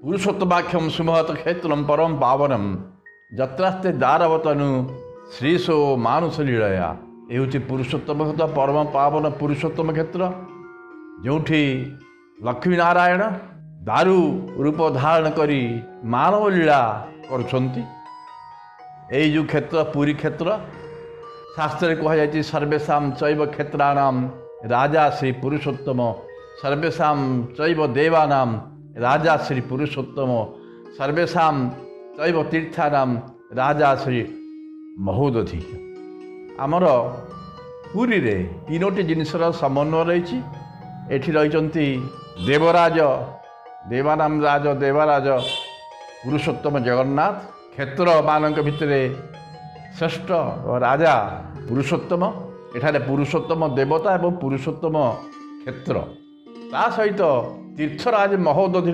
पुरुषोत्तमाख्यम सुमहत क्षेत्रम परम पावनम जत्रास्ते दारवतनु श्रीशो मानुष लीलया। ये हूँ पुरुषोत्तम क्षेत्र, परम पावन पुरुषोत्तम क्षेत्र, जो लक्ष्मी नारायण दारू रूप धारण करी मानव लीला करुछंती। यही जो क्षेत्र पुरी क्षेत्र शास्त्र कहुई सर्वेशा चैव क्षेत्राणाम राजा श्री पुरुषोत्तम, सर्वेशा चैव देवानाम राजा श्री पुरुषोत्तम, सर्वेशा चैव तीर्थानाम राजा श्री महोदधि। आमर पुरी रे तीनोटी जिनसर समन्वय रही। एठी रही देवराज, देवानाम राज देवराज पुरुषोत्तम जगन्नाथ, क्षेत्र मानक भितर श्रेष्ठ राजा पुरुषोत्तम। एठारे पुरुषोत्तम देवता एवं पुरुषोत्तम क्षेत्र, ता सहित तीर्थराज महोदधि